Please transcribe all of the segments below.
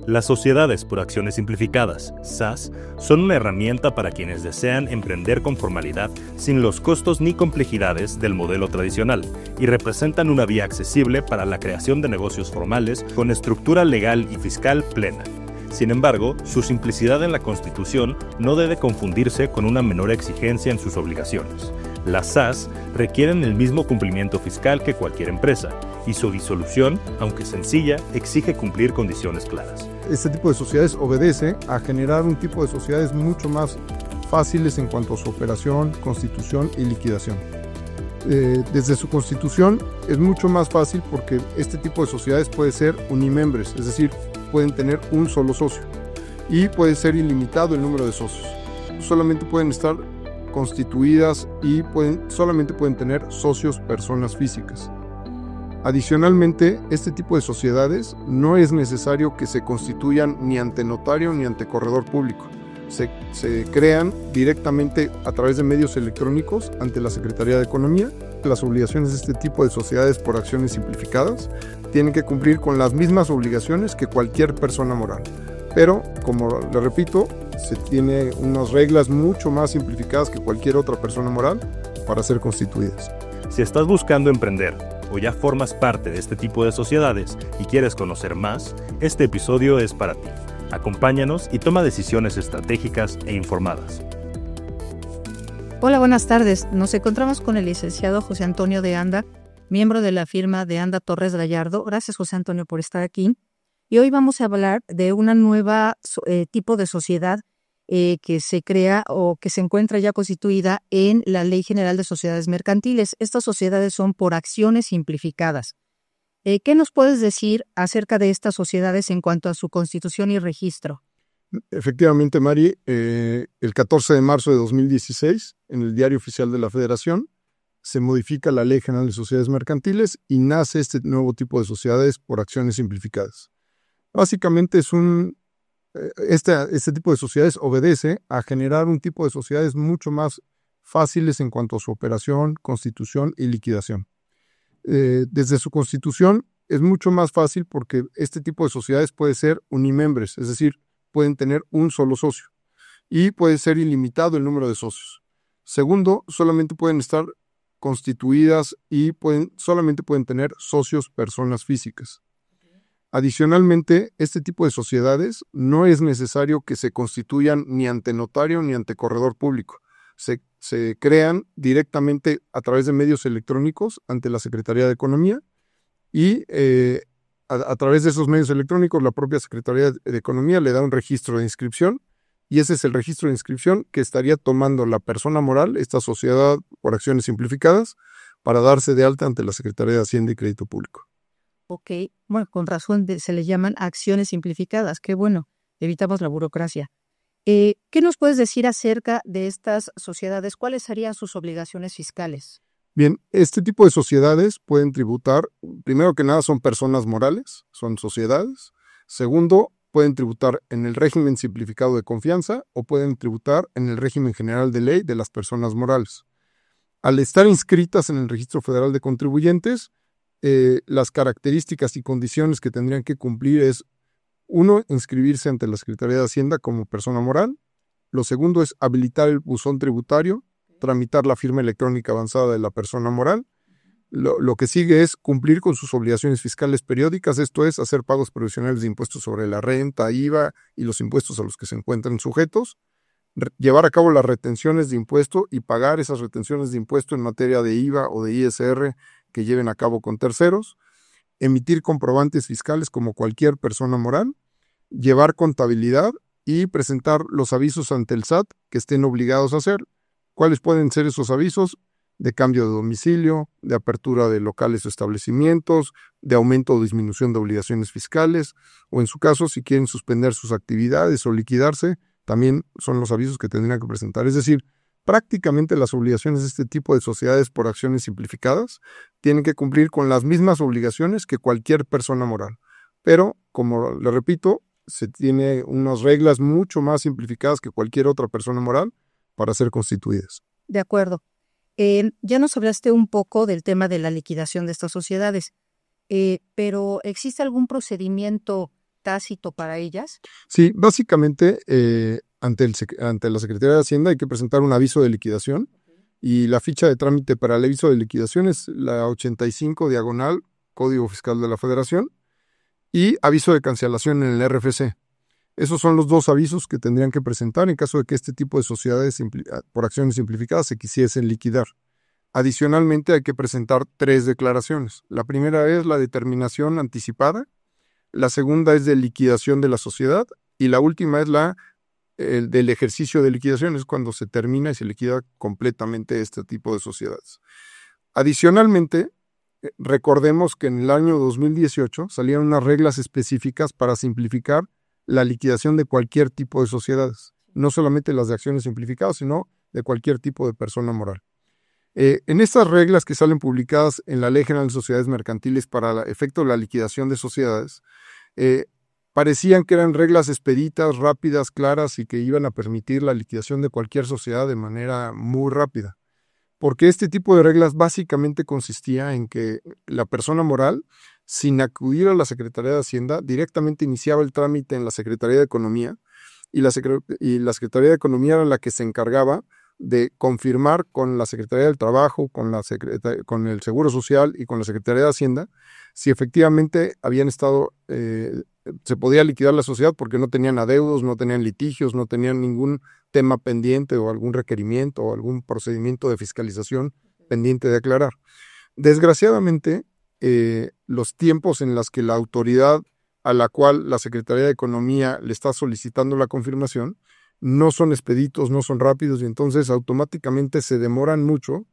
Las sociedades por acciones simplificadas, SAS, son una herramienta para quienes desean emprender con formalidad sin los costos ni complejidades del modelo tradicional y representan una vía accesible para la creación de negocios formales con estructura legal y fiscal plena. Sin embargo, su simplicidad en la Constitución no debe confundirse con una menor exigencia en sus obligaciones. Las SAS requieren el mismo cumplimiento fiscal que cualquier empresa, y su disolución, aunque sencilla, exige cumplir condiciones claras. Este tipo de sociedades obedece a generar un tipo de sociedades mucho más fáciles en cuanto a su operación, constitución y liquidación. Desde su constitución es mucho más fácil porque este tipo de sociedades puede ser unimembres, es decir, pueden tener un solo socio y puede ser ilimitado el número de socios. Solamente pueden estar constituidas y solamente pueden tener socios personas físicas. Adicionalmente, este tipo de sociedades no es necesario que se constituyan ni ante notario ni ante corredor público. Se crean directamente a través de medios electrónicos ante la Secretaría de Economía. Las obligaciones de este tipo de sociedades por acciones simplificadas tienen que cumplir con las mismas obligaciones que cualquier persona moral. Pero, como le repito, se tiene unas reglas mucho más simplificadas que cualquier otra persona moral para ser constituidas. Si estás buscando emprender o ya formas parte de este tipo de sociedades y quieres conocer más, este episodio es para ti. Acompáñanos y toma decisiones estratégicas e informadas. Hola, buenas tardes. Nos encontramos con el licenciado José Antonio de Anda, miembro de la firma de Anda Torres Gallardo. Gracias, José Antonio, por estar aquí. Y hoy vamos a hablar de una nueva tipo de sociedad que se crea o que se encuentra ya constituida en la Ley General de Sociedades Mercantiles. Estas sociedades son por acciones simplificadas. ¿Qué nos puedes decir acerca de estas sociedades en cuanto a su constitución y registro? Efectivamente, Mari, el 14 de marzo de 2016, en el Diario Oficial de la Federación, se modifica la Ley General de Sociedades Mercantiles y nace este nuevo tipo de sociedades por acciones simplificadas. Básicamente este tipo de sociedades obedece a generar un tipo de sociedades mucho más fáciles en cuanto a su operación, constitución y liquidación. Desde su constitución es mucho más fácil porque este tipo de sociedades puede ser unimembres, es decir, pueden tener un solo socio y puede ser ilimitado el número de socios. Segundo, solamente pueden estar constituidas y solamente pueden tener socios personas físicas. Adicionalmente, este tipo de sociedades no es necesario que se constituyan ni ante notario ni ante corredor público. Se crean directamente a través de medios electrónicos ante la Secretaría de Economía y a través de esos medios electrónicos la propia Secretaría de Economía le da un registro de inscripción y ese es el registro de inscripción que estaría tomando la persona moral, esta sociedad por acciones simplificadas, para darse de alta ante la Secretaría de Hacienda y Crédito Público. Ok, bueno, con razón se les llaman acciones simplificadas. Qué bueno, evitamos la burocracia. ¿Qué nos puedes decir acerca de estas sociedades? ¿Cuáles serían sus obligaciones fiscales? Bien, este tipo de sociedades pueden tributar, primero que nada son personas morales, son sociedades. Segundo, pueden tributar en el régimen simplificado de confianza o pueden tributar en el régimen general de ley de las personas morales. Al estar inscritas en el Registro Federal de Contribuyentes, las características y condiciones que tendrían que cumplir es, uno, inscribirse ante la Secretaría de Hacienda como persona moral. Lo segundo es habilitar el buzón tributario, tramitar la firma electrónica avanzada de la persona moral. Lo que sigue es cumplir con sus obligaciones fiscales periódicas, esto es, hacer pagos provisionales de impuestos sobre la renta, IVA y los impuestos a los que se encuentran sujetos, llevar a cabo las retenciones de impuesto y pagar esas retenciones de impuesto en materia de IVA o de ISR que lleven a cabo con terceros, emitir comprobantes fiscales como cualquier persona moral, llevar contabilidad y presentar los avisos ante el SAT que estén obligados a hacer. ¿Cuáles pueden ser esos avisos? De cambio de domicilio, de apertura de locales o establecimientos, de aumento o disminución de obligaciones fiscales, o en su caso, si quieren suspender sus actividades o liquidarse, también son los avisos que tendrían que presentar. Es decir, prácticamente las obligaciones de este tipo de sociedades por acciones simplificadas tienen que cumplir con las mismas obligaciones que cualquier persona moral. Pero, como le repito, se tiene unas reglas mucho más simplificadas que cualquier otra persona moral para ser constituidas. De acuerdo. Ya nos hablaste un poco del tema de la liquidación de estas sociedades, pero ¿existe algún procedimiento tácito para ellas? Sí, básicamente ante la Secretaría de Hacienda hay que presentar un aviso de liquidación y la ficha de trámite para el aviso de liquidación es la 85 diagonal Código Fiscal de la Federación y aviso de cancelación en el RFC. Esos son los dos avisos que tendrían que presentar en caso de que este tipo de sociedades por acciones simplificadas se quisiesen liquidar. Adicionalmente hay que presentar 3 declaraciones. La primera es la determinación anticipada, la segunda es de liquidación de la sociedad y la última es el del ejercicio de liquidación, es cuando se termina y se liquida completamente este tipo de sociedades. Adicionalmente, recordemos que en el año 2018 salieron unas reglas específicas para simplificar la liquidación de cualquier tipo de sociedades, no solamente las de acciones simplificadas, sino de cualquier tipo de persona moral. En estas reglas que salen publicadas en la Ley General de Sociedades Mercantiles para el efecto de la liquidación de sociedades, parecían que eran reglas expeditas, rápidas, claras y que iban a permitir la liquidación de cualquier sociedad de manera muy rápida. Porque este tipo de reglas básicamente consistía en que la persona moral, sin acudir a la Secretaría de Hacienda, directamente iniciaba el trámite en la Secretaría de Economía y la Secretaría de Economía era la que se encargaba de confirmar con la Secretaría del Trabajo, con el Seguro Social y con la Secretaría de Hacienda si efectivamente habían estado, se podía liquidar la sociedad porque no tenían adeudos, no tenían litigios, no tenían ningún tema pendiente o algún requerimiento o algún procedimiento de fiscalización pendiente de aclarar. Desgraciadamente, los tiempos en los que la autoridad a la cual la Secretaría de Economía le está solicitando la confirmación no son expeditos, no son rápidos y entonces automáticamente se demoran mucho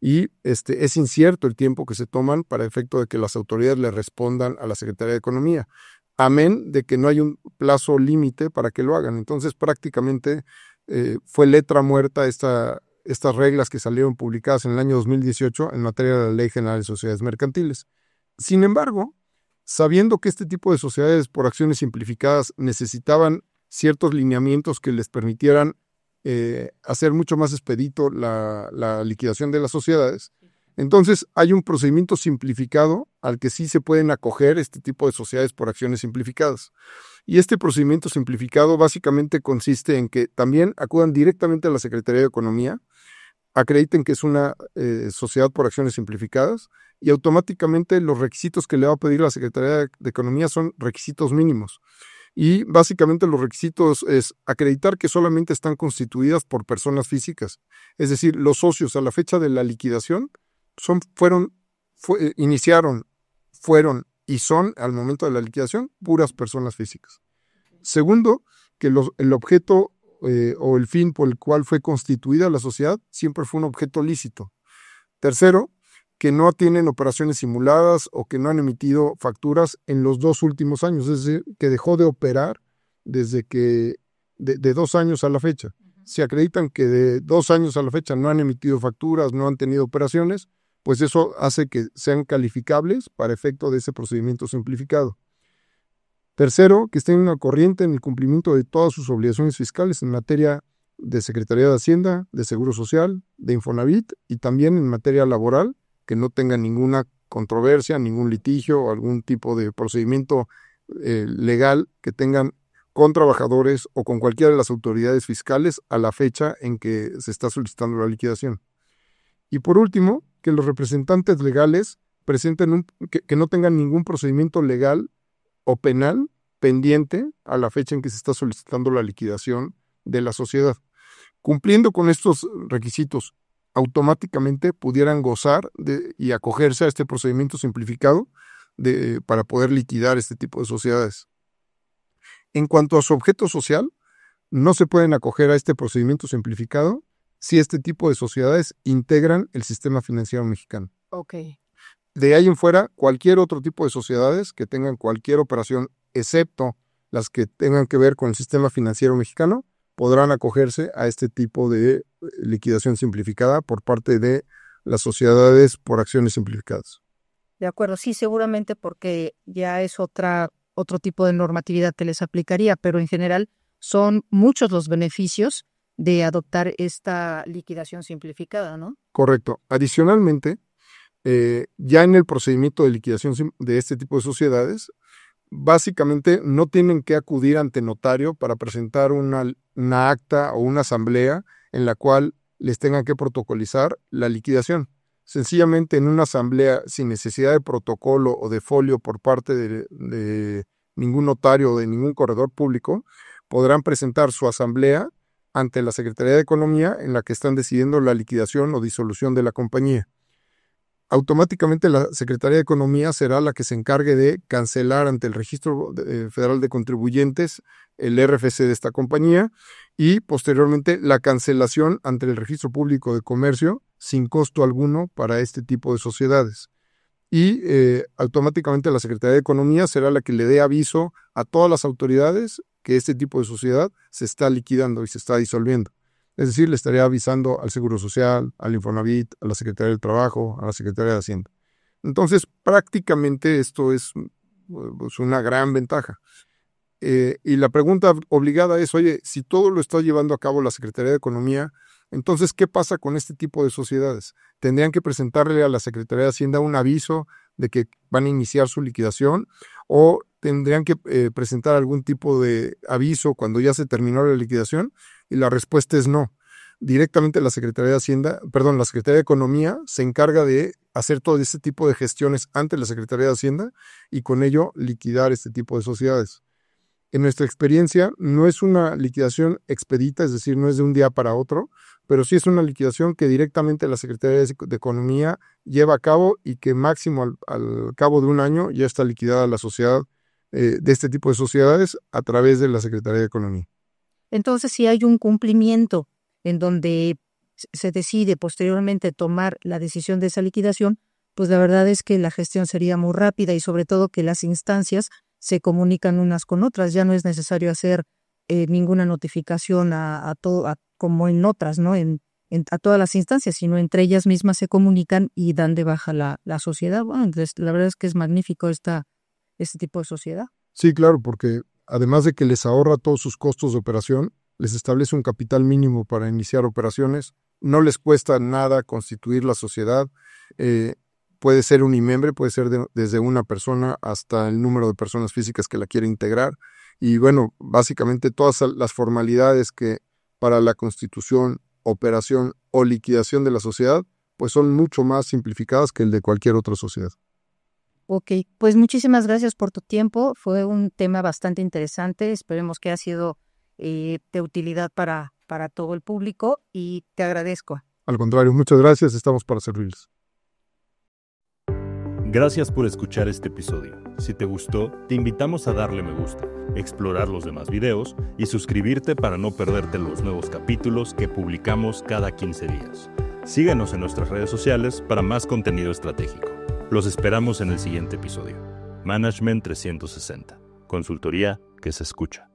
y es incierto el tiempo que se toman para efecto de que las autoridades le respondan a la Secretaría de Economía, amén de que no hay un plazo límite para que lo hagan. Entonces prácticamente fue letra muerta estas reglas que salieron publicadas en el año 2018 en materia de la Ley General de Sociedades Mercantiles. Sin embargo, sabiendo que este tipo de sociedades por acciones simplificadas necesitaban ciertos lineamientos que les permitieran hacer mucho más expedito la liquidación de las sociedades. Entonces, hay un procedimiento simplificado al que sí se pueden acoger este tipo de sociedades por acciones simplificadas. Y este procedimiento simplificado básicamente consiste en que también acudan directamente a la Secretaría de Economía, acrediten que es una sociedad por acciones simplificadas y automáticamente los requisitos que le va a pedir la Secretaría de Economía son requisitos mínimos. Y básicamente los requisitos es acreditar que solamente están constituidas por personas físicas. Es decir, los socios a la fecha de la liquidación iniciaron, fueron y son al momento de la liquidación puras personas físicas. Segundo, que el objeto o el fin por el cual fue constituida la sociedad siempre fue un objeto lícito. Tercero, que no tienen operaciones simuladas o que no han emitido facturas en los 2 últimos años, es decir, que dejó de operar desde que de 2 años a la fecha. Si acreditan que de 2 años a la fecha no han emitido facturas, no han tenido operaciones, pues eso hace que sean calificables para efecto de ese procedimiento simplificado. Tercero, que estén al corriente en el cumplimiento de todas sus obligaciones fiscales en materia de Secretaría de Hacienda, de Seguro Social, de Infonavit y también en materia laboral, que no tengan ninguna controversia, ningún litigio o algún tipo de procedimiento legal que tengan con trabajadores o con cualquiera de las autoridades fiscales a la fecha en que se está solicitando la liquidación. Y por último, que los representantes legales presenten que no tengan ningún procedimiento legal o penal pendiente a la fecha en que se está solicitando la liquidación de la sociedad. Cumpliendo con estos requisitos, automáticamente pudieran gozar y acogerse a este procedimiento simplificado para poder liquidar este tipo de sociedades. En cuanto a su objeto social, no se pueden acoger a este procedimiento simplificado si este tipo de sociedades integran el sistema financiero mexicano. Okay. De ahí en fuera, cualquier otro tipo de sociedades que tengan cualquier operación, excepto las que tengan que ver con el sistema financiero mexicano, podrán acogerse a este tipo de liquidación simplificada por parte de las sociedades por acciones simplificadas. De acuerdo, sí, seguramente porque ya es otro tipo de normatividad que les aplicaría, pero en general son muchos los beneficios de adoptar esta liquidación simplificada, ¿no? Correcto. Adicionalmente, ya en el procedimiento de liquidación de este tipo de sociedades, básicamente no tienen que acudir ante notario para presentar una acta o una asamblea en la cual les tengan que protocolizar la liquidación. Sencillamente en una asamblea sin necesidad de protocolo o de folio por parte de ningún notario o de ningún corredor público, podrán presentar su asamblea ante la Secretaría de Economía en la que están decidiendo la liquidación o disolución de la compañía. Automáticamente la Secretaría de Economía será la que se encargue de cancelar ante el Registro Federal de Contribuyentes el RFC de esta compañía y posteriormente la cancelación ante el Registro Público de Comercio sin costo alguno para este tipo de sociedades. Y automáticamente la Secretaría de Economía será la que le dé aviso a todas las autoridades que este tipo de sociedad se está liquidando y se está disolviendo. Es decir, le estaría avisando al Seguro Social, al Infonavit, a la Secretaría del Trabajo, a la Secretaría de Hacienda. Entonces, prácticamente esto es pues, una gran ventaja. Y la pregunta obligada es, oye, si todo lo está llevando a cabo la Secretaría de Economía, entonces, ¿qué pasa con este tipo de sociedades? ¿Tendrían que presentarle a la Secretaría de Hacienda un aviso de que van a iniciar su liquidación o tendrían que presentar algún tipo de aviso cuando ya se terminó la liquidación? Y la respuesta es no. Directamente la Secretaría de Economía se encarga de hacer todo este tipo de gestiones ante la Secretaría de Hacienda y con ello liquidar este tipo de sociedades. En nuestra experiencia, no es una liquidación expedita, es decir, no es de un día para otro, pero sí es una liquidación que directamente la Secretaría de Economía lleva a cabo y que máximo al cabo de un año ya está liquidada la sociedad de este tipo de sociedades a través de la Secretaría de Economía. Entonces, si hay un cumplimiento en donde se decide posteriormente tomar la decisión de esa liquidación, pues la verdad es que la gestión sería muy rápida y sobre todo que las instancias se comunican unas con otras. Ya no es necesario hacer ninguna notificación como en otras, ¿no? A todas las instancias, sino entre ellas mismas se comunican y dan de baja la sociedad. Bueno, entonces, la verdad es que es magnífico este tipo de sociedad. Sí, claro, porque además de que les ahorra todos sus costos de operación, les establece un capital mínimo para iniciar operaciones, no les cuesta nada constituir la sociedad, puede ser unimembre, puede ser desde una persona hasta el número de personas físicas que la quieren integrar. Y bueno, básicamente todas las formalidades que para la constitución, operación o liquidación de la sociedad, pues son mucho más simplificadas que el de cualquier otra sociedad. Ok, pues muchísimas gracias por tu tiempo. Fue un tema bastante interesante. Esperemos que haya sido de utilidad para todo el público y te agradezco. Al contrario, muchas gracias. Estamos para servirles. Gracias por escuchar este episodio. Si te gustó, te invitamos a darle me gusta, explorar los demás videos y suscribirte para no perderte los nuevos capítulos que publicamos cada 15 días. Síguenos en nuestras redes sociales para más contenido estratégico. Los esperamos en el siguiente episodio. Management 360. Consultoría que se escucha.